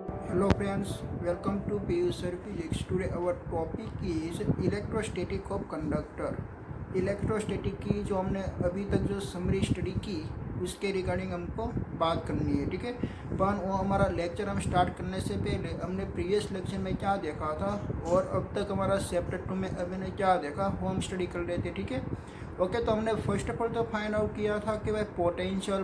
Hello friends, welcome to PU Sir Physics. Today our topic is electrostatic of conductor. Electrostatic की जो हमने अभी तक जो समरी स्टडी की उसके रिगार्डिंग हमको बात करनी है, ठीक है। पर वो हमारा लेक्चर हम स्टार्ट करने से पहले हमने प्रीवियस लेक्चर में क्या देखा था और अब तक हमारा चैप्टर 2 में अभी ने क्या देखा वो हम स्टडी कर लेते, ठीक है। ओके, तो हमने फर्स्ट ऑफ ऑल तो फाइंड आउट किया था कि भाई पोटेंशियल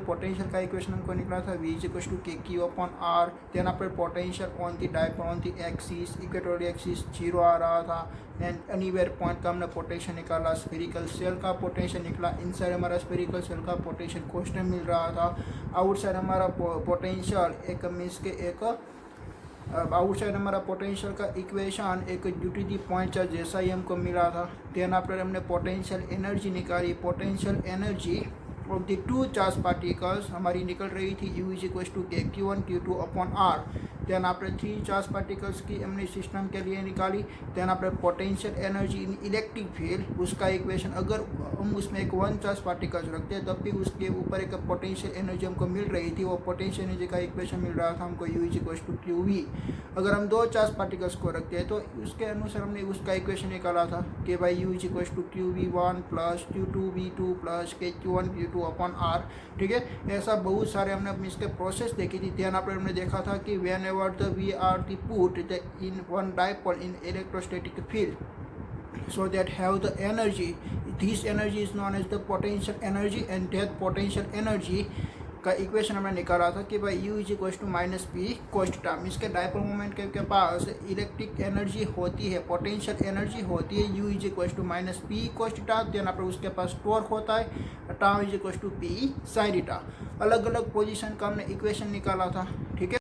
का इक्वेशन हमको निकला था V इक्वल टू के क्यू अपॉन आर। देन आपने potential on the dipole on the axis equatorial axis 0 आ रहा था। एंड एनीवेयर पॉइंट का हमने पोटेंशियल निकाला, स्फेरिकल सेल का पोटेंशियल निकला, इनसाइड हमारा स्फेरिकल सेल का पोटेंशियल कांस्टेंट मिल रहा था। आउटसाइड हमारा पोटेंशियल एक मीन्स के एक आउटसाइड हमारा पोटेंशियल का इक्वेशन एक ड्यूटी दी पॉइंट चार्ज जैसा ही हमको मिला था। देन आफ्टर हमने पोटेंशियल एनर्जी निकाली, potential energy of the two charge particles हमारी निकल रही थी U इज इक्वल टू के Q1 Q2 upon R. Then after three charge particles की हमने सिस्टम के लिए निकाली। Then after potential energy in electric field उसका इक्वेशन अगर हम उसमें एक वन चार्ज पार्टिकल्स रखते हैं तब भी उसके ऊपर एक पोटेंशियल एनर्जी हमको मिल रही थी, वो पोटेंशियल एनर्जी का इक्वेशन मिल रहा था हमको U is equal to QV। अगर हम दो चार्ज पार्टिकल्स को रखते हैं तो उसके अनुसार हमने उसका इक्वेशन निकाला था कि भाई U is equal to QV1 plus Q2V2 plus K Q1 Q2 upon are, ठीक है। ऐसा बहुत सारे हमने इसके प्रोसेस देखी थी। ध्यान आप हमने देखा था कि whenever the we are the put in one dipole in electrostatic field so that have the energy, this energy is known as the potential energy and that potential energy का equation हमने निकाला था कि भाई U is equal to minus P cos टर्म। इसके dipole moment के पास इलेक्ट्रिक एनर्जी होती है, पोटेंशियल एनर्जी होती है U is equal to minus P cos टर्म। देन पर उसके पास टॉर्क होता है term is equal to P sine theta. अलग अलग पोजीशन का हमने इक्वेशन निकाला था, ठीक है।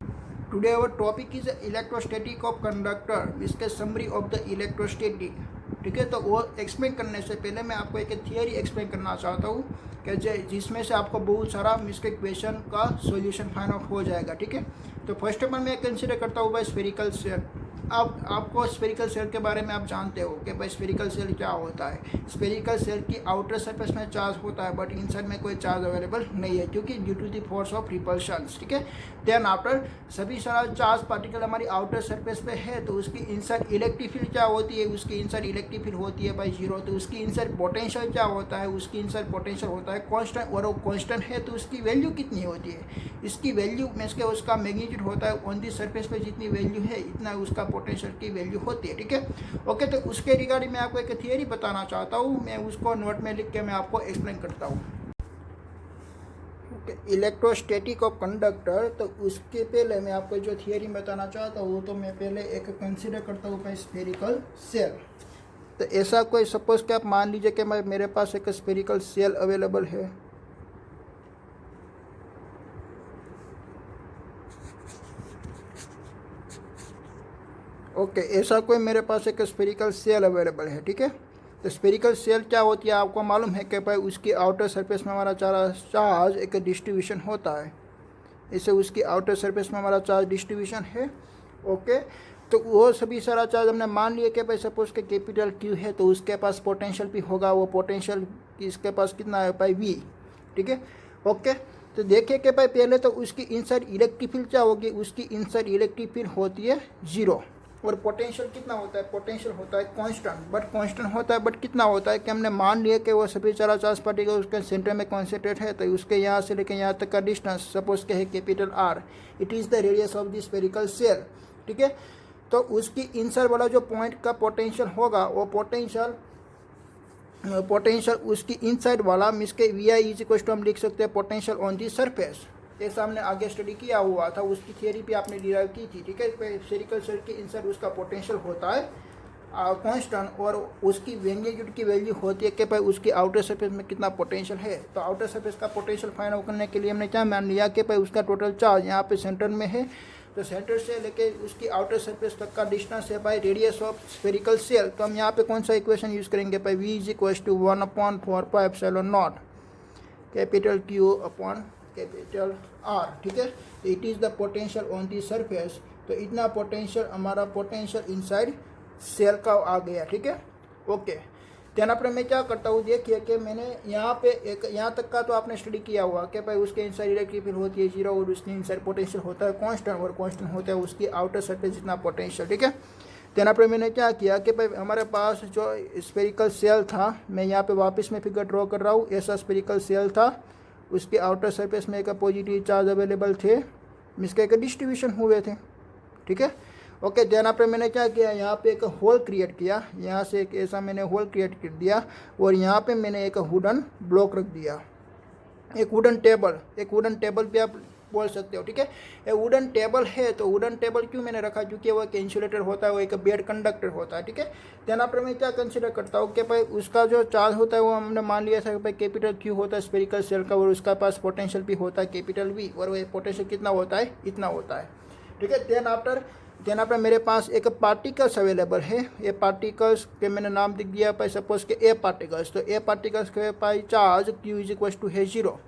Today our topic is electrostatic of conductor, इसके समरी ऑफ द इलेक्ट्रोस्टैटिक, ठीक है। तो वो एक्सप्लेन करने से पहले मैं आपको एक थियरी एक्सप्लेन करना चाहता हूँ कि जिसमें से आपको बहुत सारा इसके इक्वेशन का सॉल्यूशन फाइंड आउट हो जाएगा, ठीक है। तो फर्स्ट ऑफ ऑल मैं कंसिडर करता हूँ भाई स्फेरिकल सेल। आपको स्फेरिकल सेल के बारे में आप जानते हो कि भाई स्फेरिकल सेल क्या होता है। स्फेरिकल सेल की आउटर सरफेस में चार्ज होता है बट इनसाइड में कोई चार्ज अवेलेबल नहीं है क्योंकि due to the force of repulsion, ठीक है। देन आफ्टर सभी सारा चार्ज पार्टिकल हमारी आउटर सरफेस पे है तो उसकी इनसाइड इलेक्ट्रिक फील्ड क्या होती है, उसकी इनसाइड इलेक्ट्रिक फील्ड होती है भाई 0। तो उसकी इनसाइड पोटेंशियल क्या होता है, उसकी इनसाइड पोटेंशियल होता है कांस्टेंट, और वो कांस्टेंट है तो उसकी वैल्यू कितनी होती है, इसकी वैल्यू मींस के उसका मैग्नीट्यूड होता है ऑन दी सरफेस पे जितनी वैल्यू है इतना उसका पोटेंशियल की वैल्यू होती है, ठीक है। ओके, तो उसके रिगार्डिंग मैं आपको एक थियरी बताना चाहता हूँ, मैं उसको नोट में लिख के मैं आपको एक्सप्लेन करता हूँ। इलेक्ट्रोस्टैटिक ऑफ कंडक्टर, तो उसके पहले मैं आपको जो थियरी बताना चाहता हूँ तो मैं पहले एक कंसिडर करता हूँ स्फेरिकल सेल। तो ऐसा कोई सपोज कि आप मान लीजिए कि मेरे पास एक स्फेरिकल सेल अवेलेबल है, ओके ऐसा कोई मेरे पास एक स्फेरिकल सेल अवेलेबल है, ठीक है। तो स्फेरिकल सेल क्या होती है आपको मालूम है कि भाई उसकी आउटर सरफेस में हमारा चार्ज एक डिस्ट्रीब्यूशन होता है, इससे उसकी आउटर सरफेस में हमारा चार्ज डिस्ट्रीब्यूशन है, ओके। तो वो सभी सारा चार्ज हमने मान लिया कि भाई सपोज के कैपिटल Q है तो उसके पास पोटेंशियल भी होगा, वो पोटेंशियल इसके पास कितना है भाई V, ठीक है, ओके। तो देखिए कि भाई पहले तो उसकी इनसाइड इलेक्ट्रिक फील्ड क्या होगी, उसकी इनसाइड इलेक्ट्रिक फील्ड होती है 0 और पोटेंशियल कितना होता है, पोटेंशियल होता है कांस्टेंट, बट कांस्टेंट होता है बट कितना होता है कि हमने मान लिया कि वो सभी चार चार्ज पार्टिकल उसके सेंटर में कॉन्सेंट्रेट है तो उसके यहाँ से लेकर यहाँ तक का डिस्टेंस सपोज के है capital R, it is the radius of the spherical shell, ठीक है। तो उसकी इनसाइड वाला जो पॉइंट का पोटेंशियल होगा वो पोटेंशियल उसकी इनसाइड वाला मींस के VI इज इक्वल टू हम लिख सकते हैं पोटेंशियल ऑन दी सरफेस। जैसा हमने आगे स्टडी किया हुआ था उसकी थियरी भी आपने डिराइव की थी, ठीक है। स्फेरिकल सेल के इनसाइड उसका पोटेंशियल होता है कांस्टेंट और उसकी मैग्नीट्यूड की वैल्यू होती है कि भाई उसकी आउटर सरफेस में कितना पोटेंशियल है। तो आउटर सरफेस का पोटेंशियल फाइंड आउट करने के लिए हमने क्या मान लिया कि भाई उसका टोटल चार्ज यहाँ पे सेंटर में है, तो सेंटर से लेके उसकी आउटर सरफेस तक का डिस्टेंस है by radius of spherical shell. तो हम यहाँ पे कौन सा इक्वेशन यूज़ करेंगे भाई V is equal to 1/4πε0 capital Q upon capital R, ठीक है। It is the potential on the surface, तो इतना पोटेंशियल हमारा पोटेंशियल इनसाइड सेल का आ गया, ठीक है, ओके। ध्यान पर मैं क्या करता हूँ, देखिए कि मैंने यहाँ पे एक यहाँ तक का तो आपने स्टडी किया हुआ कि भाई उसके इनसाइड इलेक्ट्रिक फील्ड होती है 0 और उसके इनसाइड पोटेंशियल होता है कांस्टेंट और कांस्टेंट होता है उसकी आउटर सरफेस जितना पोटेंशियल। ठीक है, ध्यान पर मैंने क्या किया कि भाई हमारे पास जो स्फेरिकल सेल था, मैं यहाँ पे वापस में फिगर ड्रॉ कर रहा हूँ, ऐसा स्फेरिकल सेल था, उसके आउटर सरफेस में एक पॉजिटिव चार्ज अवेलेबल थे, इसके एक डिस्ट्रीब्यूशन हुए थे। ठीक है, ओके, ध्यान पर मैंने क्या किया, यहाँ पे एक होल क्रिएट किया, यहाँ से एक ऐसा मैंने होल क्रिएट कर दिया और यहाँ पे मैंने एक वुडन ब्लॉक रख दिया, एक वुडन टेबल भी आप बोल सकते हो। ठीक है, ये वुडन टेबल है, तो वुडन टेबल क्यों मैंने रखा, क्योंकि वो एक इंसुलेटर होता है, वो एक बेड कंडक्टर होता है। ठीक है, ध्यान पर मैं क्या कंसिडर करता हूँ कि भाई उसका जो चार्ज होता है वो हमने मान लिया था भाई कैपिटल क्यू होता है स्फेरिकल सेल का, और उसका पास पोटेंशियल भी होता है कैपिटल वी, और वो पोटेंशियल कितना होता है, इतना होता है। ठीक है, देन आफ्टर मेरे पास एक पार्टिकल्स अवेलेबल है, ये पार्टिकल्स के मैंने नाम लिख दिया भाई सपोज के ए पार्टिकल्स, तो ए पार्टिकल्स के पास charge Q is equal to है 0,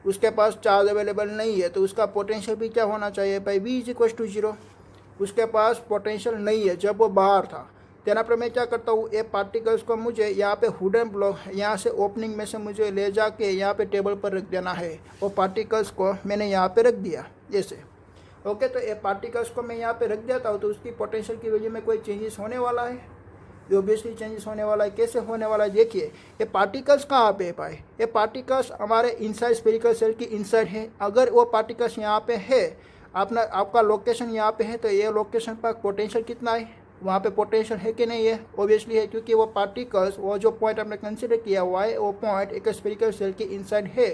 उसके पास चार्ज अवेलेबल नहीं है तो उसका पोटेंशियल भी क्या होना चाहिए भाई वी इज इक्वल टू 0, उसके पास पोटेंशियल नहीं है जब वो बाहर था। देन आफ्टर मैं क्या करता हूँ, ए पार्टिकल्स को मुझे यहाँ पे वुडन ब्लॉक यहाँ से ओपनिंग में से मुझे ले जाके यहाँ पे टेबल पर रख देना है, वो पार्टिकल्स को मैंने यहाँ पे रख दिया जैसे। ओके, तो ये पार्टिकल्स को मैं यहाँ पे रख देता हूँ तो उसकी पोटेंशियल की वजह में कोई चेंजेस होने वाला है, ऑब्वियसली चेंजेस होने वाला है। कैसे होने वाला है, देखिए ये पार्टिकल्स कहाँ पे पाए, ये पार्टिकल्स हमारे इनसाइड स्फेरिकल सेल की इनसाइड है। अगर वो पार्टिकल्स यहाँ पे है, आपका लोकेशन यहाँ पे है, तो ये लोकेशन पर पोटेंशियल कितना है, वहाँ पे पोटेंशियल है कि नहीं है, ऑब्वियसली है, क्योंकि वो पार्टिकल्स वो जो पॉइंट हमने कंसिडर किया हुआ है वो पॉइंट एक स्फेरिकल सेल के इनसाइड है,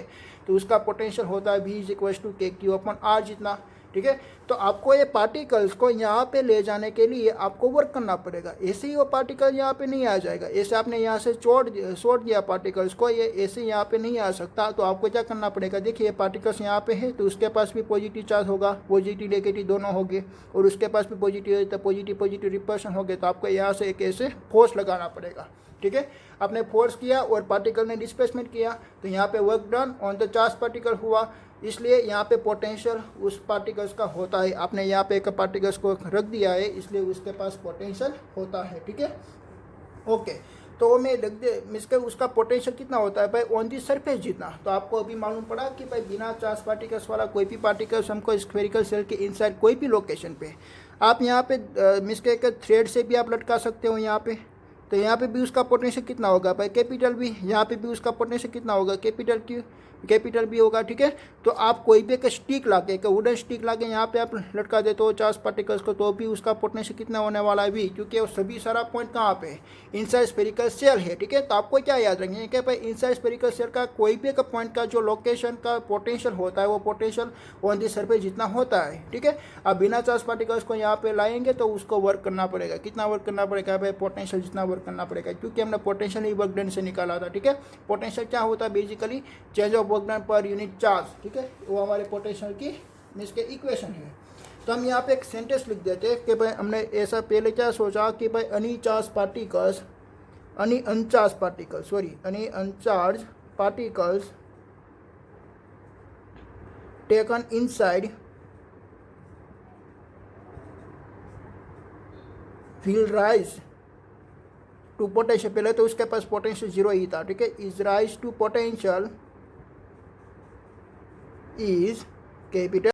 तो उसका पोटेंशियल होता है V इज इक्वल टू के क्यू अपन आर जितना। ठीक है, तो आपको ये पार्टिकल्स को यहाँ पे ले जाने के लिए आपको वर्क करना पड़ेगा, ऐसे ही वो पार्टिकल यहाँ पे नहीं आ जाएगा, ऐसे आपने यहाँ से छोड़ दिया पार्टिकल्स को, ये ऐसे यहाँ पे नहीं आ सकता, तो आपको क्या करना पड़ेगा, देखिए पार्टिकल्स यहाँ पे है तो उसके पास भी पॉजिटिव चार्ज होगा, पॉजिटिव नेगेटिव दोनों होंगे, और उसके पास भी पॉजिटिव है तो पॉजिटिव रिपल्शन होंगे, तो आपको यहाँ से एक ऐसे फोर्स लगाना पड़ेगा। ठीक है, आपने फोर्स किया और पार्टिकल ने डिस्प्लेसमेंट किया, तो यहाँ पे work done on the charge particle हुआ, इसलिए यहाँ पे पोटेंशियल उस पार्टिकल्स का होता है। आपने यहाँ पे एक पार्टिकल्स को रख दिया है इसलिए उसके पास पोटेंशियल होता है। ठीक है, ओके, तो मैं रख दे मिसके उसका पोटेंशियल कितना होता है भाई ऑन दी सरफेस जितना, तो आपको अभी मालूम पड़ा कि भाई बिना चार्ज पार्टिकल्स वाला कोई भी पार्टिकल्स हमको स्फेरिकल सेल के इनसाइड कोई भी लोकेशन पे आप यहाँ पे मिसके एक थ्रेड से भी आप लटका सकते हो यहाँ पे, तो यहाँ पे भी उसका पोटेंशियल कितना होगा भाई कैपिटल भी, यहाँ पे भी उसका पोटेंशियल कितना होगा कैपिटल भी होगा। ठीक है, तो आप कोई भी एक स्टिक लाके एक वुडन स्टिक लाके यहाँ पे आप लटका देते हो चार्ज पार्टिकल्स को, तो भी उसका पोटेंशियल कितना होने वाला है भी, क्योंकि वो सभी सारा पॉइंट कहाँ पे इनसाइड स्फेरिकल सेल है। ठीक है, तो आपको क्या याद रखेंगे कि भाई इनसाइड स्फेरिकल सेल का कोई भी एक पॉइंट का जो लोकेशन का पोटेंशियल होता है वो पोटेंशियल ऑन दी सरफेस जितना होता है। ठीक है, आप बिना चार्ज पार्टिकल्स को यहाँ पे लाएंगे तो उसको वर्क करना पड़ेगा, कितना वर्क करना पड़ेगा भाई पोटेंशियल जितना वर्क करना पड़ेगा, क्योंकि हमने पोटेंशियल ही वर्क डन से निकाला था। ठीक है, पोटेंशियल क्या होता है basically change of work done पर यूनिट चार्ज। ठीक है, वो हमारे पोटेंशियल की इसके इक्वेशन है। तो हम यहाँ पे एक सेंटेंस लिख देते हैं कि भाई हमने ऐसा पहले क्या सोचा कि भाई any uncharged particles taken inside will rise to potential, पहले तो उसके पास पोटेंशियल 0 ही था। ठीक है, is rise to potential is capital.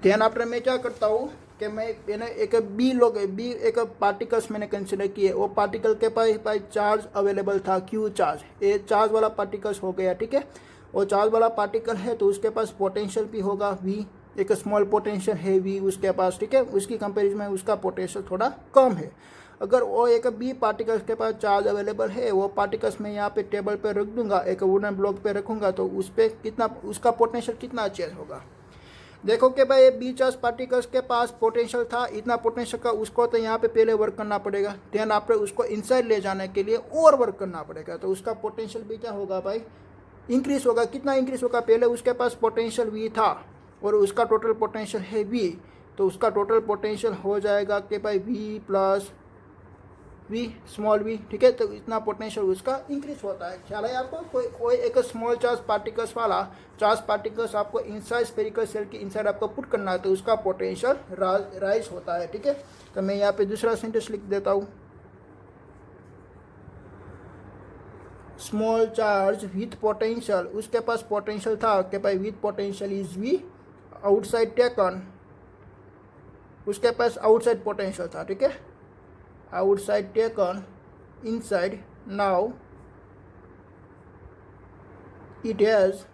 ध्यान आफ्टर मैं क्या करता हूँ कि मैंने एक एक पार्टिकल्स मैंने कंसिडर किए, वो पार्टिकल के पास चार्ज अवेलेबल था क्यू चार्ज, ये चार्ज वाला पार्टिकल्स हो गया। ठीक है, वो चार्ज वाला पार्टिकल है तो उसके पास पोटेंशियल भी होगा वी, एक स्मॉल पोटेंशियल है वी उसके पास। ठीक है, उसकी कंपेरिजन में उसका पोटेंशियल थोड़ा कम है। अगर वो एक बी पार्टिकल्स के पास चार्ज अवेलेबल है, वो पार्टिकल्स मैं यहाँ पे टेबल पे रख दूंगा, एक वुडन ब्लॉक पे रखूंगा, तो उस पर कितना उसका पोटेंशियल कितना चेंज होगा। देखो कि भाई बी चार्ज पार्टिकल्स के पास पोटेंशियल था इतना पोटेंशियल का, उसको तो यहाँ पे पहले वर्क करना पड़ेगा, देन आपको उसको इनसाइड ले जाने के लिए और वर्क करना पड़ेगा, तो उसका पोटेंशियल भी क्या होगा भाई इंक्रीज होगा। कितना इंक्रीज होगा, पहले उसके पास पोटेंशियल वी था और उसका टोटल पोटेंशियल है वी, तो उसका टोटल पोटेंशियल हो जाएगा कि भाई V plus V small V. ठीक है, तो इतना पोटेंशियल उसका इंक्रीज होता है। ख्याल है आपको, कोई एक स्मॉल चार्ज पार्टिकल्स वाला चार्ज पार्टिकल्स आपको इनसाइड स्फेरिकल सेल की इनसाइड आपको पुट करना है, तो उसका पोटेंशियल राइज होता है। ठीक है, तो मैं यहाँ पे दूसरा सेंटेंस लिख देता हूँ। स्मॉल चार्ज विथ पोटेंशियल, उसके पास पोटेंशियल था कि भाई with potential is V outside taken, उसके पास आउटसाइड पोटेंशियल था, ठीक है, outside taken inside, now it has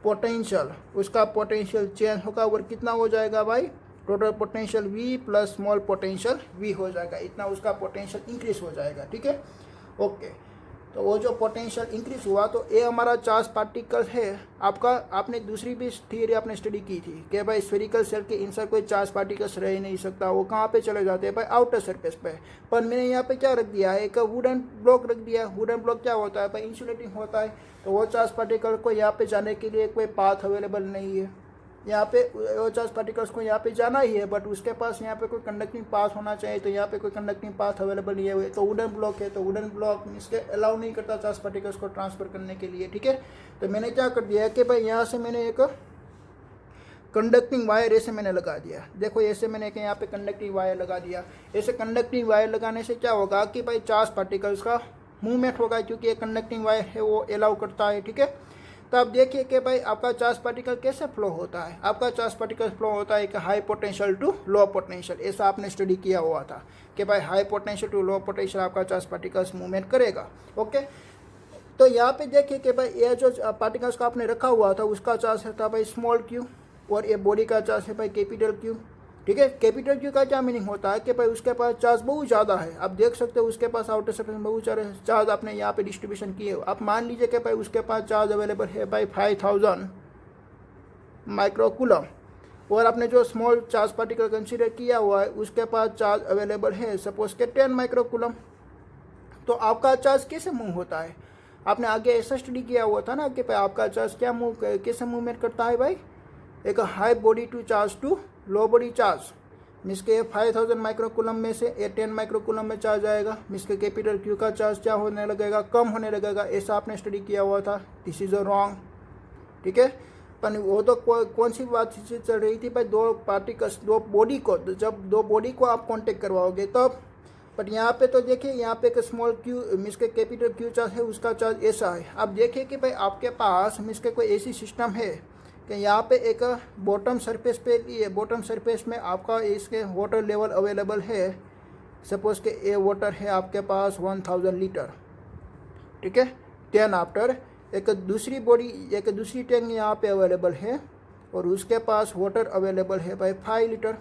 potential, उसका पोटेंशियल चेंज होगा और कितना हो जाएगा भाई, total potential V plus small potential V हो जाएगा, इतना उसका पोटेंशियल इंक्रीज हो जाएगा, ठीक है। ओके, तो वो जो पोटेंशियल इंक्रीज हुआ तो ये हमारा चार्ज पार्टिकल है। आपका आपने दूसरी भी थियरी आपने स्टडी की थी कि भाई स्फेरिकल सेल के इंसर कोई चार्ज पार्टिकल्स रह ही नहीं सकता, वो कहाँ पे चले जाते हैं भाई, आउटर सरफेस पे। पर मैंने यहाँ पे क्या रख दिया है, एक वुडन ब्लॉक रख दिया। वुडन ब्लॉक क्या होता है भाई, इंसुलेटिंग होता है, तो वो चार्ज पार्टिकल को यहाँ पे जाने के लिए कोई पाथ अवेलेबल नहीं है। यहाँ पे वो चार्ज पार्टिकल्स को यहाँ पे जाना ही है, बट उसके पास यहाँ पे कोई कंडक्टिंग पाथ होना चाहिए, तो यहाँ पे कोई कंडक्टिंग पाथ अवेलेबल नहीं है, तो वुडन ब्लॉक है, तो वुडन ब्लॉक इसके अलाउ नहीं करता चार्ज पार्टिकल्स को ट्रांसफर करने के लिए, ठीक है। तो मैंने क्या कर दिया है कि भाई यहाँ से मैंने एक कंडक्टिंग वायर ऐसे मैंने लगा दिया, देखो ऐसे मैंने एक यहाँ पे कंडक्टिंग वायर लगा दिया। ऐसे कंडक्टिंग वायर लगाने से क्या होगा कि भाई चार्ज पार्टिकल्स का मूवमेंट होगा, क्योंकि ये कंडक्टिंग वायर है वो अलाउ करता है, ठीक है। तो अब देखिए कि भाई आपका चार्ज पार्टिकल कैसे फ्लो होता है। आपका चार्ज पार्टिकल फ्लो होता है कि high potential to low potential, ऐसा आपने स्टडी किया हुआ था कि भाई high potential to low potential आपका चार्ज पार्टिकल्स मूवमेंट करेगा, ओके। तो यहाँ पे देखिए कि भाई ये जो पार्टिकल्स का आपने रखा हुआ था उसका चार्ज था भाई स्मॉल क्यू, और ये बॉडी का चार्ज है भाई कैपिटल क्यू, ठीक है। कैपिटल क्यू का क्या मीनिंग होता है कि भाई उसके पास चार्ज बहुत ज़्यादा है। आप देख सकते हो उसके पास आउटर सरफेस में बहुत सारे चार्ज आपने यहाँ पे डिस्ट्रीब्यूशन किए हो। आप मान लीजिए कि भाई उसके पास चार्ज अवेलेबल है भाई 5000 माइक्रोकूलम, और आपने जो स्मॉल चार्ज पार्टिकल कंसीडर किया हुआ है उसके पास चार्ज अवेलेबल है सपोज के 10 माइक्रोकूलम। तो आपका चार्ज कैसे मूव होता है, आपने आगे ऐसा स्टडी किया हुआ था ना कि भाई आपका चार्ज क्या मूव कैसे मूवमेंट करता है भाई, एक high body to charge to low body charge, means के 5000 माइक्रोकूलम में से 10 माइक्रोकूलम में चार्ज आएगा, मीन्स के कैपिटल क्यू का चार्ज क्या होने लगेगा, कम होने लगेगा, ऐसा आपने स्टडी किया हुआ था। दिस इज अ रॉन्ग, ठीक है। पर वो तो कौन सी बात चल रही थी भाई, दो पार्टिकल्स दो बॉडी को, जब दो बॉडी को आप कॉन्टेक्ट करवाओगे तब। बट यहाँ पे तो देखिए यहाँ पे एक स्मॉल क्यू मीन्स के कैपिटल क्यू चार्ज है, उसका चार्ज ऐसा है। अब देखिए कि भाई आपके पास मीन्स के कोई ऐसी सिस्टम है कि यहाँ पे एक बॉटम सरफेस पे लिए, बॉटम सरफेस में आपका इसके वाटर लेवल अवेलेबल है, सपोज के ए वाटर है आपके पास 1000 लीटर, ठीक है। देन आफ्टर एक दूसरी बॉडी एक दूसरी टैंक यहाँ पे अवेलेबल है, और उसके पास वाटर अवेलेबल है भाई 5 लीटर,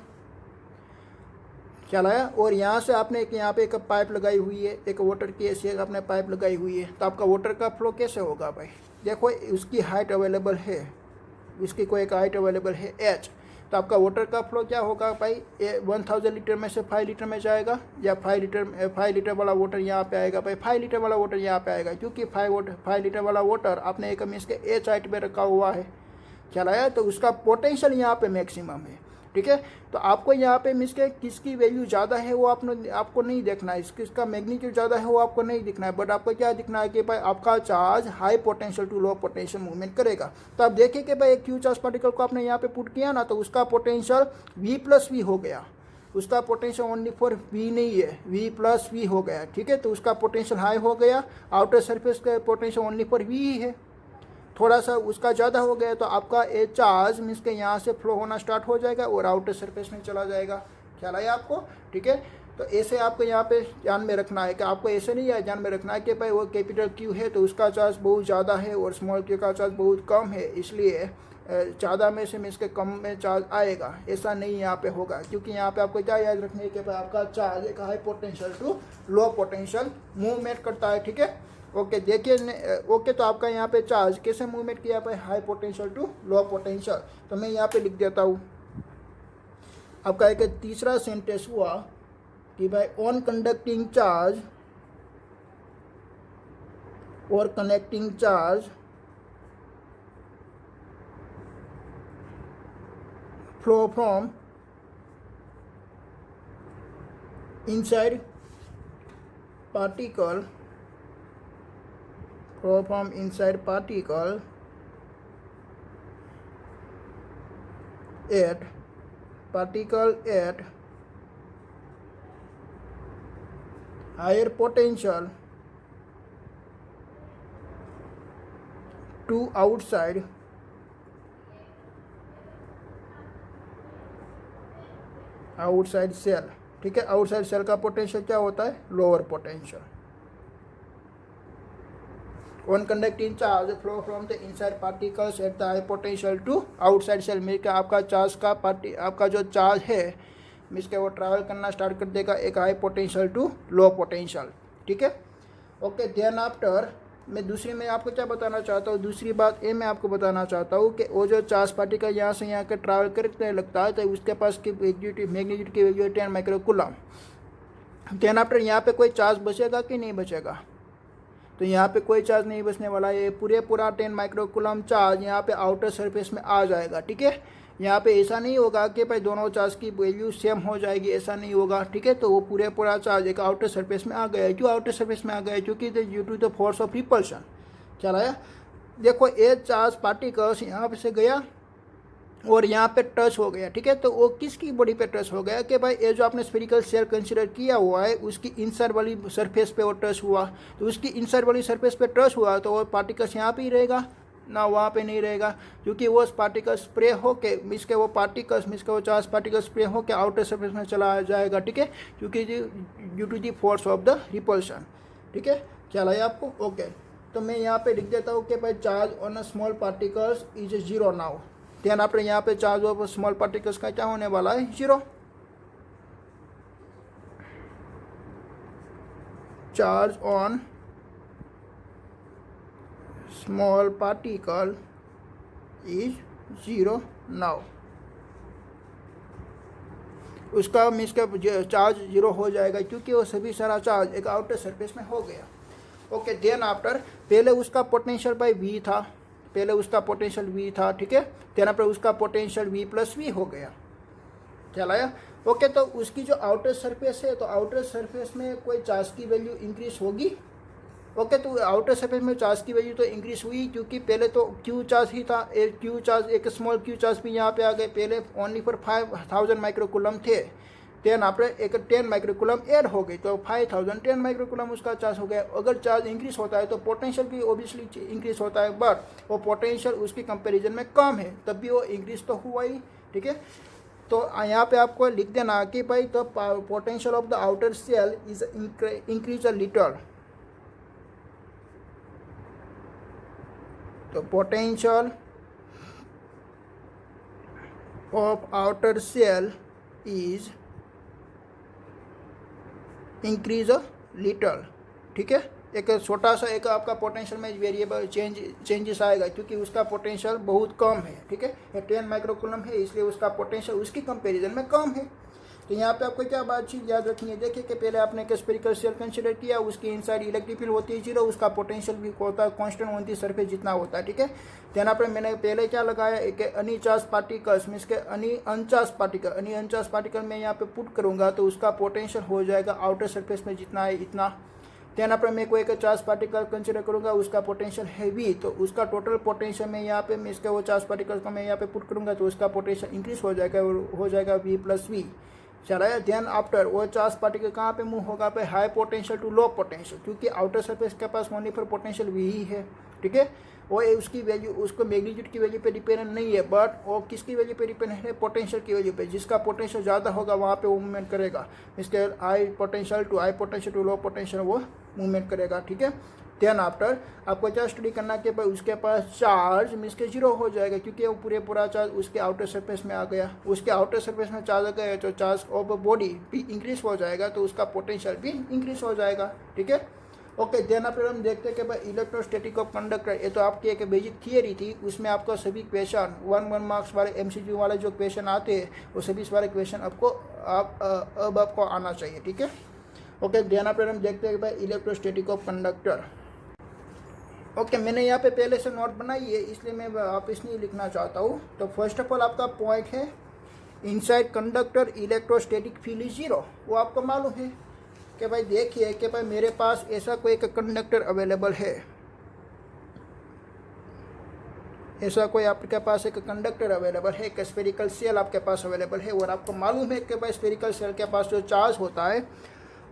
ख्याल आया। और यहाँ से आपने एक यहाँ पे एक पाइप लगाई हुई है, एक वाटर की ऐसी आपने पाइप लगाई हुई है, तो आपका वाटर का फ्लो कैसे होगा भाई, देखो उसकी हाइट अवेलेबल है, इसकी कोई एक हाइट अवेलेबल है h, तो आपका वाटर का फ्लो क्या होगा भाई, 1000 लीटर में से 5 लीटर में जाएगा, या 5 लीटर वाला वाटर यहाँ पे आएगा भाई, 5 लीटर वाला वाटर यहाँ पे आएगा, क्योंकि 5 लीटर वाला वाटर आपने एक मीन्स के h हाइट में रखा हुआ है, ख्याल आया। तो उसका पोटेंशियल यहाँ पे मैक्सिमम है, ठीक है। तो आपको यहाँ पे मीन्स के किसकी वैल्यू ज़्यादा है वो आपको नहीं देखना है, किसका मैग्नीट्यूड ज़्यादा है वो आपको नहीं दिखना है, बट आपको क्या दिखना है कि भाई आपका charge high potential to low potential movement करेगा। तो आप देखिए कि भाई एक क्यू चार्ज पार्टिकल को आपने यहाँ पे पुट किया ना, तो उसका पोटेंशियल V+V हो गया, उसका पोटेंशियल ओनली फॉर V नहीं है, V+V हो गया, ठीक है। तो उसका पोटेंशियल हाई हो गया, आउटर सरफेस का पोटेंशियल ओनली फॉर V ही है, थोड़ा सा उसका ज़्यादा हो गया तो आपका ए चार्ज मीन्स के यहाँ से फ्लो होना स्टार्ट हो जाएगा और आउटर सरफेस में चला जाएगा, ख्याल आया आपको, ठीक है। तो ऐसे आपको यहाँ पे ध्यान में रखना है कि आपको ऐसे नहीं है ध्यान में रखना है कि भाई वो कैपिटल क्यू है तो उसका चार्ज बहुत ज़्यादा है और स्मॉल क्यू का चार्ज बहुत कम है, इसलिए ज़्यादा में से मीन्स के कम में चार्ज आएगा, ऐसा नहीं यहाँ पे होगा। क्योंकि यहाँ पे आपको क्या याद रखना है कि भाई आपका चार्ज एक high potential to low potential movement करता है, ठीक है। ओके देखिए, ओके तो आपका यहाँ पे चार्ज कैसे मूवमेंट किया भाई, high potential to low potential. तो मैं यहाँ पे लिख देता हूँ, आपका एक तीसरा सेंटेंस हुआ कि भाई ऑन कंडक्टिंग चार्ज और connecting charge flow from inside particle flow from inside particle at higher potential to outside cell, ठीक है। आउटसाइड सेल का पोटेंशियल क्या होता है, lower potential. When conducting charge flow from the inside particles at the high potential to outside cell. Mean के आपका charge का आपका जो चार्ज है मीन्स के वो ट्रैवल करना स्टार्ट कर देगा एक high potential to low potential, ठीक है। ओके, देन आफ्टर मैं आपको क्या बताना चाहता हूँ, दूसरी बात ये मैं आपको बताना चाहता हूँ कि वो जो चार्ज पार्टिकल यहाँ से यहाँ के ट्रैवल करने लगता है तो उसके पास की मैग्नीट्यूड की वैल्यू है 10 माइक्रोकूलम। देन आफ्टर यहाँ पे कोई चार्ज बचेगा कि नहीं बचेगा, तो यहाँ पे कोई चार्ज नहीं बचने वाला है। ये पूरा 10 माइक्रोकूलम चार्ज यहाँ पे आउटर सरफेस में आ जाएगा, ठीक है। यहाँ पे ऐसा नहीं होगा कि भाई दोनों चार्ज की वैल्यू सेम हो जाएगी, ऐसा नहीं होगा, ठीक है। तो वो पूरा चार्ज एक आउटर सरफेस में आ गया है। क्यों आउटर सरफेस में आ गया है, क्योंकि due to the force of repulsion. चलाया, देखो ये चार्ज पार्टिकल्स यहाँ पे से गया और यहाँ पे टच हो गया, ठीक है। तो वो किसकी बॉडी पे टच हो गया कि भाई ये जो आपने स्फेरिकल शेल कंसीडर किया हुआ है उसकी इंसाइड वाली सरफेस पे वो टच हुआ। तो उसकी इंसाइड वाली सरफेस पे टच हुआ तो वो पार्टिकल्स यहाँ पे ही रहेगा ना, वहाँ पे नहीं रहेगा, क्योंकि वो पार्टिकल स्प्रे होके मीन्स के वो चार्ज पार्टिकल स्प्रे होके आउटर सरफेस में चला जाएगा, ठीक है, क्योंकि due to the force of the repulsion, ठीक है। ख्याल आया आपको? ओके, तो मैं यहाँ पे लिख देता हूँ कि भाई charge on a small particles is 0 now. ध्यान आपने यहाँ पे चार्ज ऑफ स्मॉल पार्टिकल्स का क्या होने वाला है, 0। Charge on small particle is 0 now. उसका मीन्स का चार्ज 0 हो जाएगा क्योंकि वो सभी सारा चार्ज एक आउटर सरफेस में हो गया। ओके, देन आफ्टर पहले उसका पोटेंशियल बाई वी था, ठीक है। देन पर उसका पोटेंशियल v प्लस वी हो गया, ख्याल आया? ओके, तो उसकी जो आउटर सरफेस है तो आउटर सरफेस में कोई चार्ज की वैल्यू इंक्रीज होगी। ओके, तो आउटर सरफेस में चार्ज की वैल्यू तो इंक्रीज हुई क्योंकि पहले तो क्यू चार्ज ही था, एक स्मॉल क्यू चार्ज भी यहाँ पे आ गए। पहले ओनली फॉर 5000 माइक्रोकूलम थे, देन आफ्टर एक 10 माइक्रोकूलम ऐड हो गई तो 5000 10 माइक्रोकूलम उसका चार्ज हो गया। अगर चार्ज इंक्रीज होता है तो पोटेंशियल भी ओबियसली इंक्रीज होता है, बट वो पोटेंशियल उसकी कंपैरिजन में कम है, तब भी वो इंक्रीज तो हुआ ही, ठीक है। तो यहाँ पे आपको लिख देना कि भाई the potential of the outer shell is increase a little. तो potential of outer shell is increase a little, ठीक है। एक छोटा सा एक आपका पोटेंशियल में वेरिएबल चेंजेस आएगा क्योंकि उसका पोटेंशियल बहुत कम है, ठीक है। ये 10 माइक्रोकूलम है इसलिए उसका पोटेंशियल उसकी कंपैरिजन में कम है। तो यहाँ पे आपको क्या बात चीज़ याद रखनी है, देखिए कि पहले आपने एक स्फेरिकल शेल कंसीडर किया, उसकी इनसाइड इलेक्ट्रिक फील्ड होती है 0, उसका पोटेंशियल भी होता है कांस्टेंट ऑन दी सरफेस जितना होता है, ठीक है। देन आपने मैंने पहले क्या लगाया, एक अनचार्ज पार्टिकल्स मीन्स के अनचार्ज पार्टिकल मैं यहाँ पे पुट करूँगा तो उसका पोटेंशियल हो जाएगा आउटर सरफेस में जितना है इतना। देन आपने मैं कोई एक चार्ज पार्टिकल कंसीडर करूँगा, उसका पोटेंशियल है वी, तो उसका टोटल पोटेंशियल में यहाँ पे मैं इसका वो चार्ज पार्टिकल को मैं यहाँ पे पुट करूँगा तो उसका पोटेंशियल इंक्रीज हो जाएगा वी प्लस वी। चला। देन आफ्टर वो चार्ज पार्टिकल कहाँ पे मूव होगा पे high potential to low potential, क्योंकि आउटर सरफेस के पास ओनली फॉर पोटेंशियल वी ही है, ठीक है। वो उसकी वैल्यू उसको मैग्नीट्यूड की वैल्यू पे डिपेंडेंट नहीं है, बट वो किसकी वैल्यू पे डिपेंडेंट है, पोटेंशियल की वैल्यू पे। जिसका पोटेंशियल ज़्यादा होगा वहाँ पे वो मूवमेंट करेगा, इसके high potential to low potential वो मूवमेंट करेगा, ठीक है। देन आफ्टर आपको क्या स्टडी करना कि भाई उसके पास चार्ज मीन्स के 0 हो जाएगा क्योंकि वो पूरा चार्ज उसके आउटर सरफेस में आ गया। उसके आउटर सरफेस में चार्ज आ गया तो चार्ज ऑफ बॉडी भी इंक्रीज हो जाएगा तो उसका पोटेंशियल भी इंक्रीज हो जाएगा, ठीक है। ओके, देन आफ्टर हम देखते हैं कि भाई इलेक्ट्रोस्टैटिक ऑफ कंडक्टर, ये तो आपकी एक बेसिक थियरी थी, उसमें आपको सभी क्वेश्चन 1 मार्क्स वाले MCQ वाले जो क्वेश्चन आते हैं वो सभी सारे क्वेश्चन आपको आना चाहिए, ठीक है। ओके, देन आफ्टर हम देखते हैं कि भाई इलेक्ट्रोस्टैटिक ऑफ कंडक्टर। ओके, मैंने यहाँ पे पहले से नोट बनाई है इसलिए मैं वापस नहीं लिखना चाहता हूँ। तो फर्स्ट ऑफ ऑल आपका पॉइंट है inside conductor electrostatic field is 0, वो आपको मालूम है कि भाई देखिए कि भाई मेरे पास ऐसा कोई एक कंडक्टर अवेलेबल है, ऐसा कोई आपके पास एक कंडक्टर अवेलेबल है, एक स्फेरिकल सेल आपके पास अवेलेबल है और आपको मालूम है कि भाई स्फेरिकल सेल के पास जो चार्ज होता है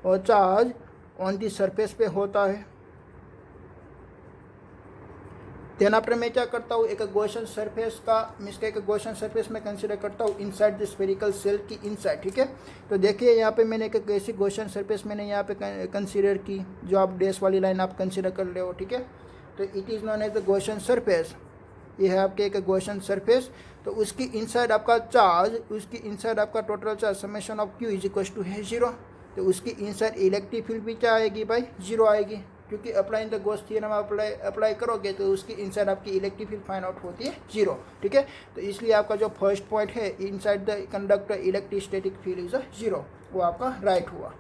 वो चार्ज ऑन दी सरफेस पे होता है। देन आफ्टर मैं क्या करता हूँ, एक गॉसियन सरफेस का मीन्स एक गॉसियन सरफेस में कंसिडर करता हूँ इनसाइड द स्फेरिकल सेल की इनसाइड। ठीक है, तो देखिए यहाँ पे मैंने एक ऐसी गॉसियन सरफेस मैंने यहाँ पे कंसिडर की, जो आप डैश वाली लाइन आप कंसिडर कर ले हो। ठीक है, तो it is known as the Gaussian surface. ये है आपके एक गॉसियन सरफेस। तो उसकी इनसाइड आपका चार्ज, उसकी इनसाइड आपका total charge summation of q is equal to है 0। तो उसकी इनसाइड इलेक्ट्रिक फील्ड भी क्या आएगी भाई, 0 आएगी, क्योंकि अप्लाइंग द गॉस थ्योरम आप अप्लाई करोगे तो उसकी इनसाइड आपकी इलेक्ट्रिक फील्ड फाइंड आउट होती है 0। ठीक है, तो इसलिए आपका जो फर्स्ट पॉइंट है inside the conductor electrostatic field is 0, वो आपका राइट हुआ।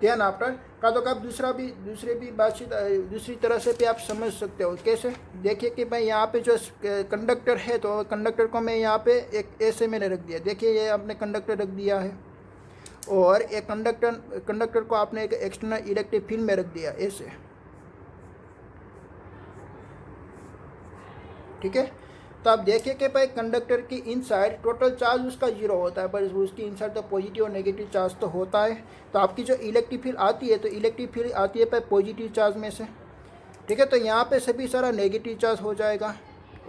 देन आफ्टर का तो आप दूसरी बातचीत दूसरी तरह से भी आप समझ सकते हो। कैसे, देखिए कि भाई यहाँ पे जो कंडक्टर है, तो कंडक्टर को मैं यहाँ पे एक ऐसे मैंने रख दिया। देखिए ये आपने कंडक्टर रख दिया है, और एक कंडक्टर को आपने एक एक्सटर्नल इलेक्ट्रिक फील्ड में रख दिया ऐसे। ठीक है, तो आप देखिए कि भाई कंडक्टर की इनसाइड टोटल चार्ज उसका 0 होता है, पर उसकी इनसाइड तो पॉजिटिव और नेगेटिव चार्ज तो होता है। तो आपकी जो इलेक्ट्रिक फील्ड आती है, तो इलेक्ट्रिक फील्ड आती है पर पॉजिटिव चार्ज में से। ठीक है, तो यहाँ पे सभी सारा नेगेटिव चार्ज हो जाएगा,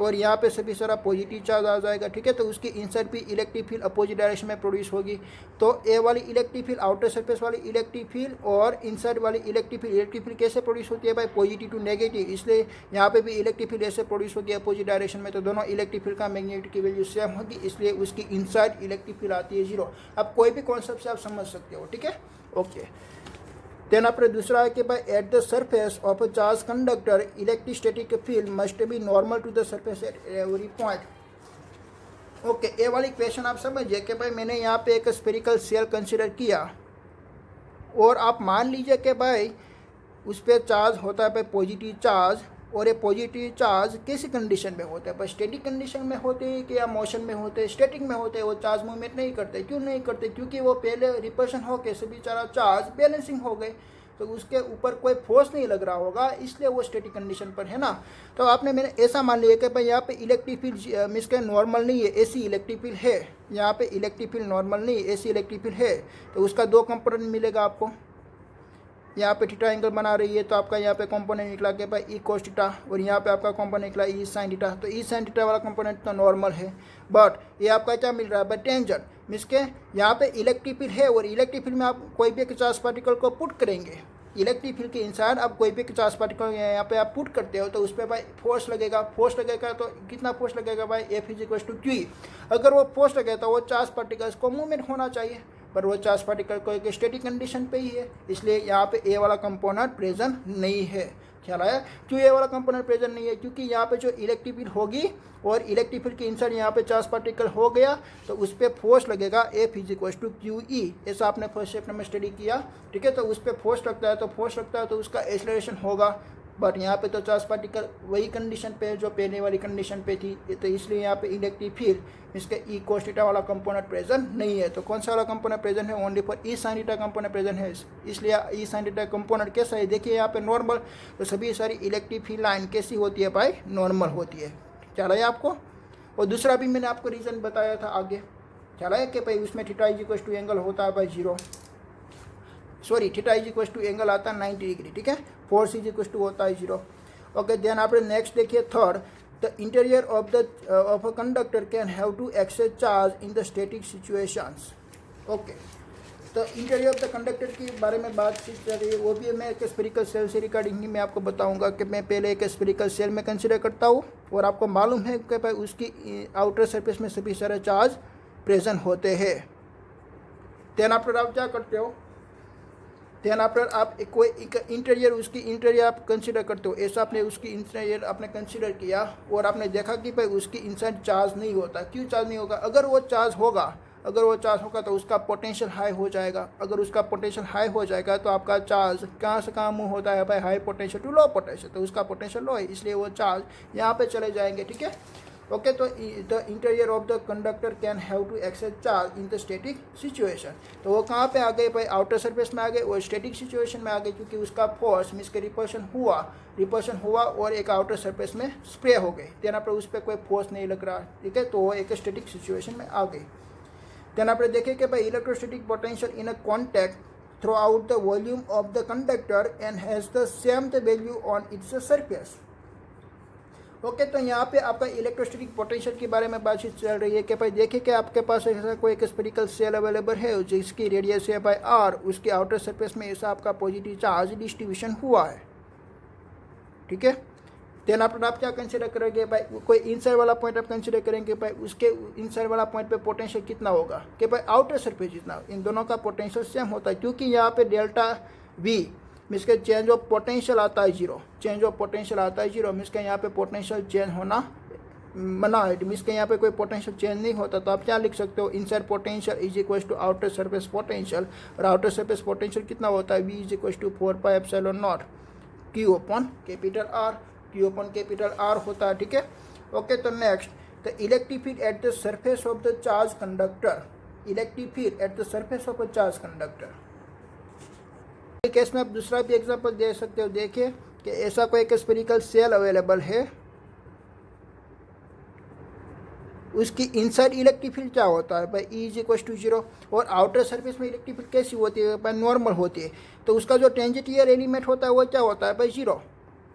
और यहाँ पे सभी सारा पॉजिटिव चार्ज आ जाएगा। ठीक है, तो उसकी इनसाइड भी इलेक्ट्रिक फील्ड अपोजिट डायरेक्शन में प्रोड्यूस होगी। तो ए वाली इलेक्ट्रिक फील्ड, आउटर सरफेस वाली इलेक्ट्रिक फील्ड और इनसाइड वाली इलेक्ट्रिक फील्ड कैसे प्रोड्यूस होती है भाई, पॉजिटिव टू नेगेटिव। इसलिए यहाँ पे भी इलेक्ट्रिक फील्ड ऐसे प्रोड्यूस होगी अपोजिट डायरेक्शन में। तो दोनों इलेक्ट्रिक फील्ड का मैग्नेटिक की वैल्यू सेम होगी, इसलिए उसकी इनसाइड इलेक्ट्रिक फील्ड आती है 0। अब कोई भी कॉन्सेप्ट से आप समझ सकते हो। ठीक है, ओके। देन आपने दूसरा है कि भाई at the surface of a charge conductor electrostatic field must be normal to the surface at every point. Okay, ये वाली क्वेश्चन आप समझिए कि भाई मैंने यहाँ पे एक स्फेरिकल सेल कंसिडर किया, और आप मान लीजिए कि भाई उस पर चार्ज होता है भाई पॉजिटिव चार्ज, और ये पॉजिटिव चार्ज कैसी कंडीशन में होते हैं, पर स्टैटिक कंडीशन में होते हैं कि या मोशन में होते हैं, स्टैटिक में होते हैं। वो चार्ज मूवमेंट नहीं करते। क्यों नहीं करते, क्योंकि वो पहले रिपल्शन होके सभी सारा चार्ज बैलेंसिंग हो गए, तो उसके ऊपर कोई फोर्स नहीं लग रहा होगा, इसलिए वो स्टैटिक कंडीशन पर है ना। तो आपने मैंने ऐसा मान लिया कि भाई यहाँ पे इलेक्ट्रिक फील्ड मीन्स के नॉर्मल नहीं है, एसी इलेक्ट्रिक फील्ड है। यहाँ पे इलेक्ट्रिक फील्ड नॉर्मल नहीं है, एसी इलेक्ट्रिक फील्ड है। तो उसका 2 कंपोनेंट मिलेगा आपको। यहाँ पे थीटा एंगल बना रही है, तो आपका यहाँ पे कंपोनेंट निकला के भाई ई कोस थीटा, और यहाँ पे आपका कंपोनेंट निकला ई साइन थीटा। तो ई साइन थीटा वाला कंपोनेंट तो नॉर्मल है, बट ये आपका क्या मिल रहा है भाई, टेंजेंट। मीन्स के यहाँ पे इलेक्ट्रिक फील्ड है, और इलेक्ट्रिक फील्ड में आप कोई भी एक चार्ज पार्टिकल को पुट करेंगे, इलेक्ट्रिक फील्ड के इंसाइड आप कोई भी एक चार्ज पार्टिकल यहाँ पे आप पुट करते हो, तो उस पर भाई फोर्स लगेगा। तो कितना फोर्स लगेगा भाई, F is equal to q. अगर वो फोर्स लगे तो वो चार्ज पार्टिकल्स को मूवमेंट होना चाहिए, पर वो चार्ज पार्टिकल को एक स्टैटिक कंडीशन पे ही है, इसलिए यहाँ पे ए वाला कंपोनेंट प्रेजेंट नहीं है। ख्याल आया, क्यों ए वाला कंपोनेंट प्रेजेंट नहीं है, क्योंकि यहाँ पे जो इलेक्ट्रिक फील्ड होगी और इलेक्ट्रिक फील्ड के इंसाइड यहाँ पे चार्ज पार्टिकल हो गया, तो उस पर फोर्स लगेगा F is equal to q E. ऐसा आपने फर्स्ट चैप्टर में स्टडी किया। ठीक है, तो उस पर फोर्स लगता है, तो उसका एक्सेलरेशन होगा। बट यहाँ पे तो चार्ज पार्टिकल वही कंडीशन पे है जो पहले वाली कंडीशन पे थी, तो इसलिए यहाँ पे इलेक्ट्रिक फील्ड इसके ई कोस थीटा वाला कंपोनेंट प्रेजेंट नहीं है। तो कौन सा वाला कंपोनेंट प्रेजेंट है, only for E sine theta component present है। इसलिए ई साइन थीटा कंपोनेंट कैसा है, देखिए यहाँ पे नॉर्मल। तो सभी सारी इलेक्ट्रिक फील्ड लाइन कैसी होती है भाई, नॉर्मल होती है। ख्याल है आपको। और दूसरा भी मैंने आपको रीज़न बताया था आगे, ख्याल है कि भाई उसमें theta is equal to angle होता है भाई 0, sorry theta is equal to angle आता है 90 डिग्री। ठीक है, फोर्स इज इक्वल टू होता है 0। ओके, देन आप नेक्स्ट देखिए third, the interior of a conductor can have to excess charge in the static situations. Okay, तो इंटीरियर ऑफ द कंडक्टर के बारे में बातचीत कर रही है, वो भी मैं एक स्फेरिकल सेल से रिगार्डिंग ही मैं आपको बताऊंगा कि मैं पहले एक स्फेरिकल सेल में कंसिडर करता हूँ, और आपको मालूम है कि भाई उसकी आउटर सरफेस में सभी सारे चार्ज प्रेजेंट होते हैं। देन आफ्टर आप क्या करते हो, देन आफ्टर आप कोई इंटीरियर, उसकी इंटीरियर आप कंसिडर करते हो। ऐसा आपने उसकी इंटीरियर आपने कंसिडर किया, और आपने देखा कि भाई उसकी इनसाइड चार्ज नहीं होता। क्यों चार्ज नहीं होगा, अगर वो चार्ज होगा तो उसका पोटेंशियल हाई हो जाएगा। अगर उसका पोटेंशियल हाई हो जाएगा तो आपका चार्ज कहाँ से कहाँ मूव होता है भाई, high potential to low potential, तो उसका पोटेंशियल लो है, इसलिए वो चार्ज यहाँ पे चले जाएंगे। ठीक है, ओके, तो the interior of the conductor can have to excess charge in the static situation. तो वो कहाँ पे आ गए भाई, आउटर सरफेस में आ गए, और स्टैटिक सिचुएशन में आ गए, क्योंकि उसका फोर्स मीन्स के रिपल्शन हुआ और एक आउटर सरफेस में स्प्रे हो गए। देन आपने उस पर कोई फोर्स नहीं लग रहा। ठीक है, तो वो एक स्टैटिक सिचुएशन में आ गई। देन आपने देखे कि भाई electrostatic potential in a contact through out the volume of the conductor and has the same the value on its surface. Okay, तो यहाँ पे आपका इलेक्ट्रोस्टैटिक पोटेंशियल के बारे में बातचीत चल रही है कि भाई देखिए कि आपके पास ऐसा कोई एक स्फेरिकल सेल अवेलेबल है जिसकी रेडियस है भाई आर, उसके आउटर सरफेस में ऐसा आपका पॉजिटिव चार्ज डिस्ट्रीब्यूशन हुआ है, ठीक है। देन आफ्टर आप क्या कंसिडर करेंगे भाई, कोई इनसाइड वाला पॉइंट आप कंसिडर करेंगे भाई, उसके इनसाइड वाला पॉइंट पे पोटेंशियल कितना होगा कि भाई आउटर सरफेस जितना, इन दोनों का पोटेंशियल सेम होता है क्योंकि यहाँ पे डेल्टा वी मीन्स के चेंज ऑफ पोटेंशियल आता है जीरो, चेंज ऑफ पोटेंशियल आता है जीरो, मीन्स के यहाँ पे पोटेंशियल चेंज होना मना है, मीन्स के यहाँ पे कोई पोटेंशियल चेंज नहीं होता। तो आप क्या लिख सकते हो, inside potential is equal to outer surface potential, और आउटर सरफेस पोटेंशियल कितना होता है, V is equal to 4πε0 Q upon capital R, Q upon capital R होता है, ठीक है। ओके, तो next, the electric field at the surface of the charge conductor, electric field at the surface of a charge conductor. Case में आप दूसरा भी example दे सकते हो, देखिए कि ऐसा कोई एक स्फेरिकल सेल अवेलेबल है, उसकी इनसाइड इलेक्ट्रिक फील्ड क्या होता है भाई, ई इज इक्वल टू 0, और आउटर सरफेस में इलेक्ट्रिक फील्ड कैसी होती है भाई, नॉर्मल होती है। तो उसका जो टेंजेंशियल एलिमेंट होता है वो क्या होता है भाई, 0,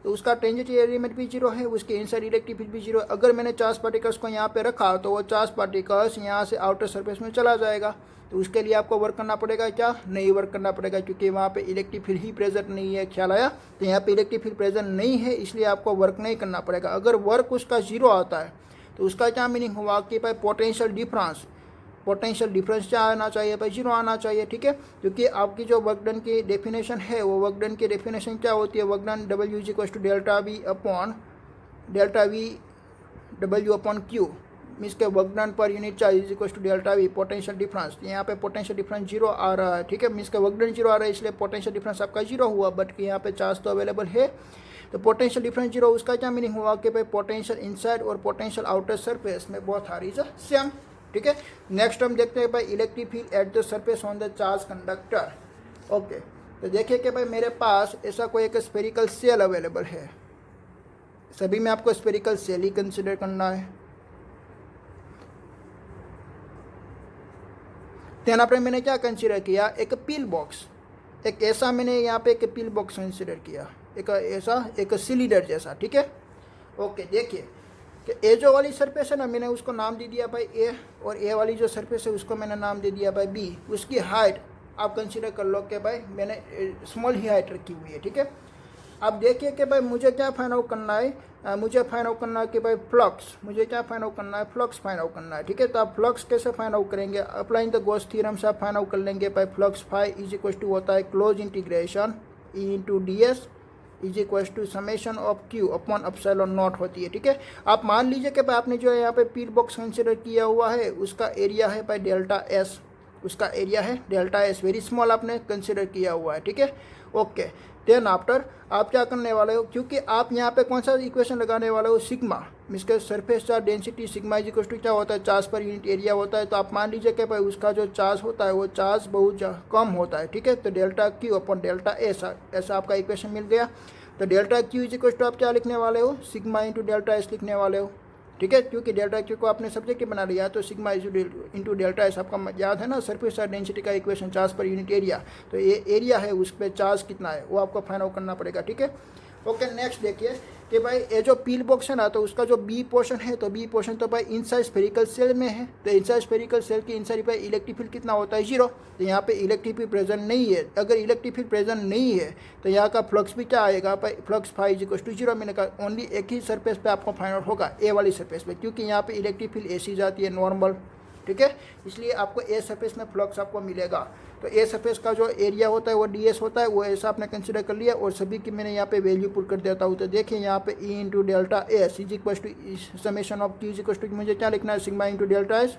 तो उसका टेंजेंशियल एलिमेंट भी 0 है, उसके इनसाइड इलेक्ट्रिक फील्ड भी 0। अगर मैंने चार्ज पार्टिकल्स को यहाँ पे रखा तो वो चार्ज पार्टिकल्स यहाँ से आउटर सरफेस में चला जाएगा, तो उसके लिए आपको वर्क करना पड़ेगा, क्या नहीं वर्क करना पड़ेगा, क्योंकि वहाँ पे इलेक्ट्रिक फील्ड ही प्रेजेंट नहीं है, ख्याल आया। तो यहाँ पे इलेक्ट्रिक फील्ड प्रेजेंट नहीं है, इसलिए आपको वर्क नहीं करना पड़ेगा। अगर वर्क उसका 0 आता है तो उसका क्या मीनिंग हुआ कि भाई पोटेंशियल डिफरेंस क्या आना चाहिए भाई, 0 आना चाहिए, ठीक है। क्योंकि आपकी जो वर्क डन की डेफिनेशन है, वो वर्क डन की डेफिनेशन क्या होती है, work done W is equal to delta V W upon Q, means के वर्क डन पर unit charge is equal to delta V potential difference. यहाँ पे पोटेंशियल डिफरेंस 0 आ रहा है, ठीक है, मीन्स के वर्क डन 0 आ रहा है, इसलिए पोटेंशियल डिफरेंस आपका 0 हुआ, बट यहाँ पे चार्ज तो अवेलेबल है। तो पोटेंशियल डिफरेंस 0, उसका क्या मीनिंग हुआ कि भाई पोटेंशियल इनसाइड और पोटेंशियल आउटर सरफेस में बोथ आर इज सेम, ठीक है। नेक्स्ट हम देखते हैं भाई electric field at the surface on the charge conductor. Okay, तो देखिए कि भाई मेरे पास ऐसा कोई एक स्फेरिकल सेल अवेलेबल है, सभी में आपको स्फेरिकल सेल ही कंसिडर करना है। यहाँ पर मैंने क्या कंसिडर किया, एक पिल बॉक्स, एक ऐसा मैंने यहाँ पे एक पिल बॉक्स कंसिडर किया, एक ऐसा एक सिलेंडर जैसा, ठीक है। ओके, देखिए कि ए जो वाली सरफेस है ना, मैंने उसको नाम दे दिया भाई ए, और ए वाली जो सरफेस है उसको मैंने नाम दे दिया भाई बी। उसकी हाइट आप कंसिडर कर लो कि भाई मैंने स्मॉल ही हाइट रखी हुई है, ठीक है। अब देखिए कि भाई मुझे क्या फाइंड आउट करना है, मुझे फाइंड आउट करना है कि भाई फ्लक्स, मुझे क्या फाइंड आउट करना है, फ्लक्स फाइंड आउट करना है, ठीक है। तो आप फ्लक्स कैसे फाइंड आउट करेंगे, अप्लाइंग द गॉस थ्योरम से आप फाइंड आउट कर लेंगे भाई flux phi is equal to होता है close integration E into d s is equal to summation of q upon epsilon naught होती है, ठीक है। आप मान लीजिए कि भाई आपने जो है यहाँ पे पिल बॉक्स कंसिडर किया हुआ है, उसका एरिया है भाई डेल्टा एस, उसका एरिया है डेल्टा एस, वेरी स्मॉल आपने कंसिडर किया हुआ है, ठीक है। ओके, देन आफ्टर आप क्या करने वाले हो, क्योंकि आप यहाँ पे कौन सा इक्वेशन लगाने वाले हो, सिग्मा, मीन्स के surface charge density sigma is equal to क्या होता है, चार्ज पर यूनिट एरिया होता है। तो आप मान लीजिए कि भाई उसका जो चार्ज होता है वो चार्ज बहुत कम होता है, ठीक है। तो delta q upon delta s, ऐसा आपका इक्वेशन मिल गया। तो delta q is equal to आप क्या लिखने वाले हो, सिग्मा इंटू डेल्टा एस लिखने वाले हो, ठीक है। क्योंकि डेल्टा क्यू को आपने सब्जेक्ट बना लिया, तो सिग्मा इंटू डेल्टा एस आपका याद है ना, सरफेस चार्ज डेंसिटी का equation, charge per unit area. तो ये एरिया है, उस पर चार्ज कितना है वो आपको फाइंड आउट करना पड़ेगा, ठीक है। ओके, नेक्स्ट देखिए कि भाई ये जो पिल बॉक्स है ना, तो उसका जो बी पोर्शन है, तो बी पोर्शन तो भाई इनसाइड स्फेरिकल सेल में है। तो इनसाइड स्फेरिकल सेल की इनसाइड भाई इलेक्ट्रिक फील्ड कितना होता है, 0। तो यहाँ पे इलेक्ट्रिक फील्ड प्रेजेंट नहीं है। अगर इलेक्ट्रिक फील्ड प्रेजेंट नहीं है तो यहाँ का फ्लक्स भी क्या आएगा भाई, flux phi is equal to 0। मैंने कहा ओनली एक ही सरफेस पे आपको फाइंड आउट होगा, ए वाली सरफेस पे, क्योंकि यहाँ पे इलेक्ट्रिक फील्ड ऐसी जाती है नॉर्मल, ठीक है। इसलिए आपको ए सरफेस में फ्लक्स आपको मिलेगा। तो ए सरफेस का जो एरिया होता है वो डी एस होता है, वो ऐसा आपने कंसिडर कर लिया, और सभी की मैंने यहाँ पे वैल्यू पुट कर देता हूँ। तो देखिए यहाँ पे E into delta s is equal to summation of q is equal to, मुझे क्या लिखना है, सिग्मा इंटू डेल्टा एस,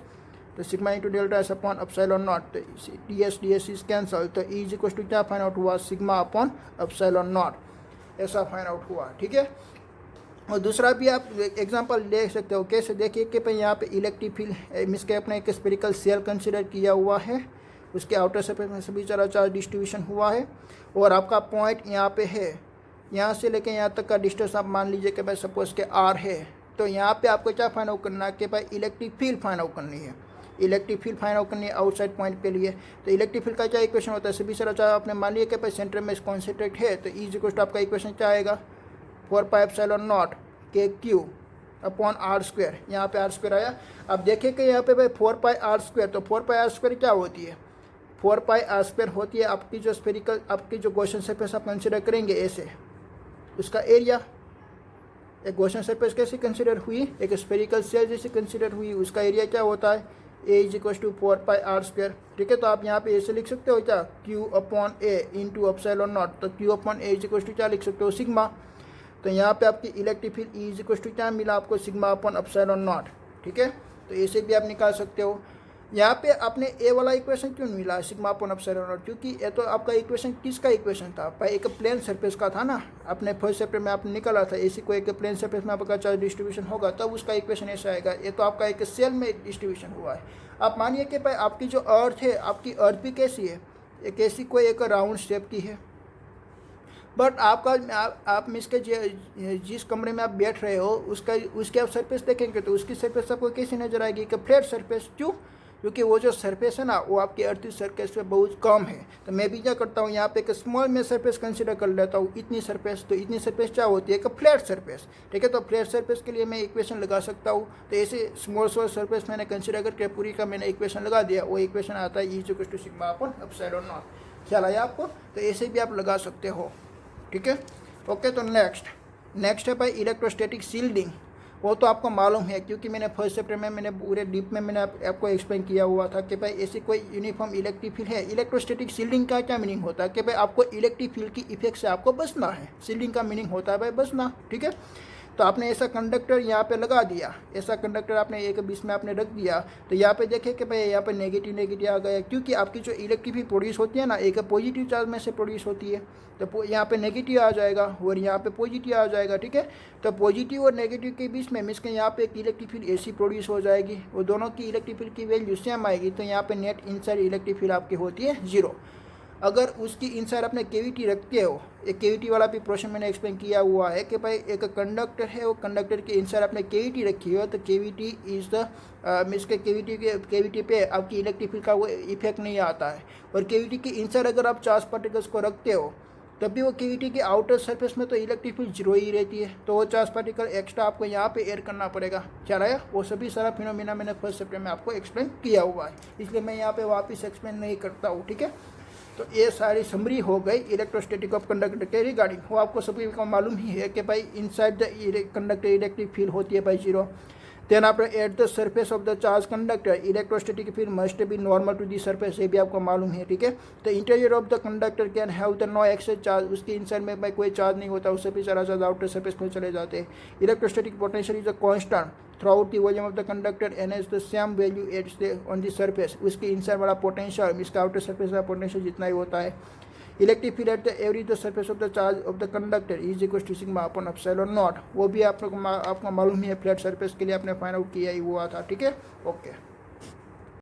तो sigma into delta s upon epsilon naught, तो डी एस इज कैंसल, तो ई इज इक्वल टू क्या find out हुआ, sigma upon epsilon naught, ऐसा फाइंड आउट हुआ, ठीक है। और दूसरा भी आप एग्जांपल ले सकते हो, कैसे, देखिए कि भाई यहाँ पे इलेक्ट्रिक फील्ड मिस के अपने एक स्फेरिकल सेल कंसिडर किया हुआ है, उसके आउटर सरफेस में सभी तरह चार्ज डिस्ट्रीब्यूशन हुआ है, और आपका पॉइंट यहाँ पे है, यहाँ से लेके यहाँ तक का डिस्टेंस आप मान लीजिए कि भाई सपोज के आर है। तो यहाँ पे आपको क्या फाइंड आउट करना है कि भाई इलेक्ट्रिक फील्ड फाइंड आउट करनी है, इलेक्ट्रिक फील्ड फाइंड आउट करनी है आउटसाइड पॉइंट के लिए। तो इलेक्ट्रिक फील्ड का क्या इक्वेशन होता है, सभी तरह चार्ज आपने मान लिया कि भाई सेंटर में कॉन्सेंट्रेट है, तो ई इज इक्वल टू आपका इक्वेशन क्या आएगा, 4πε0 के क्यू अपॉन आर स्क्वायर, यहाँ पे आर स्क्वायर आया। अब देखें कि यहाँ पे भाई 4 पाई आर स्क्वायर, तो 4 पाई आर स्क्वायर क्या होती है, 4 पाई आर स्क्वायर होती है आपकी जो स्फेरिकल, आपकी जो गॉसियन सरफेस आप कंसिडर करेंगे ऐसे, उसका एरिया। एक गॉसियन सरफेस कैसे कंसिडर हुई, एक स्फेरिकल शेल जैसे कंसिडर हुई, उसका एरिया क्या होता है, A is equal to 4 pi R square. ठीक है, तो आप यहाँ पे ऐसे लिख सकते हो क्या, Q upon A into epsilon naught, तो Q upon A is equal to क्या लिख सकते हो, सिग्मा। तो यहाँ पे आपकी electric field E is equal to क्या मिला आपको, सिग्मा अपॉन एप्सिलॉन नॉट। ठीक है, तो ऐसे भी आप निकाल सकते हो। यहाँ पे आपने ए वाला इक्वेशन क्यों मिला, सिग्मा अपॉन एप्सिलॉन नॉट, क्योंकि ये तो आपका इक्वेशन किसका इक्वेशन था भाई, एक प्लेन सरफेस का था ना। अपने फर्स्ट चैप्टर में आपने निकाला था, ऐसी कोई एक प्लेन सरफेस में आपका चार्ज डिस्ट्रीब्यूशन होगा तब उसका इक्वेशन ऐसा आएगा। ये तो आपका एक सेल में डिस्ट्रीब्यूशन हुआ है। आप मानिए कि भाई आपकी जो अर्थ है, आपकी अर्थ भी कैसी है, एक ऐसी कोई एक राउंड शेप की है, बट आपका आप इसके जिस कमरे में आप बैठ रहे हो उसके आप सरफेस देखेंगे तो उसकी सरफेस आपको कैसी नजर आएगी, कि फ्लैट सरफेस। क्यों, क्योंकि वो जो सरफेस है ना वो आपकी अर्थ सरफेस पे बहुत कम है। तो मैं भी क्या करता हूँ, यहाँ पे एक स्मॉल में सरफेस कंसिडर कर लेता हूँ, इतनी सरफेस। तो इतनी सरफेस क्या होती है, कि फ्लैट सरफेस। ठीक है, तो फ्लैट सरफेस के लिए मैं इक्वेशन लगा सकता हूँ। तो ऐसे स्मॉल सरफेस मैंने कंसिडर करके पूरी का मैंने इक्वेशन लगा दिया, वो इक्वेशन आता है E is equal to sigma upon epsilon naught. ख्याल आया आपको, तो ऐसे भी आप लगा सकते हो। ठीक है, ओके। तो नेक्स्ट है भाई इलेक्ट्रोस्टैटिक शील्डिंग। वो तो आपको मालूम है, क्योंकि मैंने फर्स्ट चैप्टर में मैंने पूरे डीप में मैंने आपको एक्सप्लेन किया हुआ था कि भाई ऐसी कोई यूनिफॉर्म इलेक्ट्रिक फील्ड है। इलेक्ट्रोस्टैटिक शील्डिंग का क्या मीनिंग होता है, कि भाई आपको इलेक्ट्रिक फील्ड की इफेक्ट से आपको बचना है। शील्डिंग का मीनिंग होता है भाई बचना। ठीक है, तो आपने ऐसा कंडक्टर यहाँ पे लगा दिया, ऐसा कंडक्टर आपने एक बीच में आपने रख दिया। तो यहाँ पे देखें कि भाई यहाँ पे नेगेटिव आ गया, क्योंकि आपकी जो इलेक्ट्रिक फील्ड प्रोड्यूस होती है ना, एक पॉजिटिव चार्ज में से प्रोड्यूस होती है। तो यहाँ पे नेगेटिव आ जाएगा और यहाँ पे पॉजिटिव आ जाएगा। ठीक है, तो पॉजिटिव और नेगेटिव के बीच में मीन्स के यहाँ पे एक इलेक्ट्रिक फील्ड ऐसी प्रोड्यूस हो जाएगी, वो दोनों की इलेक्ट्रिक फील्ड की वैल्यू सेम आएगी। तो यहाँ पे नेट इनसाइड इलेक्ट्रिक फील्ड आपकी होती है 0। अगर उसकी इनसाइड अपने केविटी रखते हो, एक केविटी वाला भी प्रोसेस मैंने एक्सप्लेन किया हुआ है कि भाई एक कंडक्टर है, वो कंडक्टर के इनसाइड आपने केविटी रखी हो, तो केविटी इज द मीन्स के केविटी पे आपकी इलेक्ट्रिक फील्ड का वो इफेक्ट नहीं आता है। और केविटी के इनसाइड अगर आप चार्ज पार्टिकल्स को रखते हो, तब भी वो केविटी के आउटर सरफेस में तो इलेक्ट्रिक फील्ड 0 ही रहती है। तो वो चार्ज पार्टिकल एक्स्ट्रा आपको यहाँ पे ऐड करना पड़ेगा। क्या रहा, वो सभी सारा फिनोमिना मैंने फर्स्ट चैप्टर में आपको एक्सप्लेन किया हुआ है, इसलिए मैं यहाँ पे वापस एक्सप्लेन नहीं करता हूँ। ठीक है, तो ये सारी समरी हो गई इलेक्ट्रोस्टैटिक ऑफ कंडक्टर के रिगार्डिंग। वो आपको सभी को मालूम ही है कि भाई inside the conductor electric field होती है भाई 0। Then after at the surface of the charge conductor electrostatic field must be normal to the surface, ये भी आपको मालूम है। ठीक है, तो interior of the conductor can have the no excess charge, उसके इनसाइड में भाई कोई चार्ज नहीं होता, उससे भी सारा चार्ज आउटर सरफेस में चले जाते हैं। Electrostatic potential is a constant through the volume of the conductor and as the same value at on the surface, उसके इनसाइड वाला पोटेंशियल इसका आउटर सरफेस का पोटेंशियल जितना ही होता है। Electric field at the every the surface of the charge of the conductor is equal to sigma upon epsilon naught, वो भी आपको मालूम ही है, फ्लैट सरफेस के लिए आपने फाइंड आउट किया ही हुआ था। ठीक है, ओके।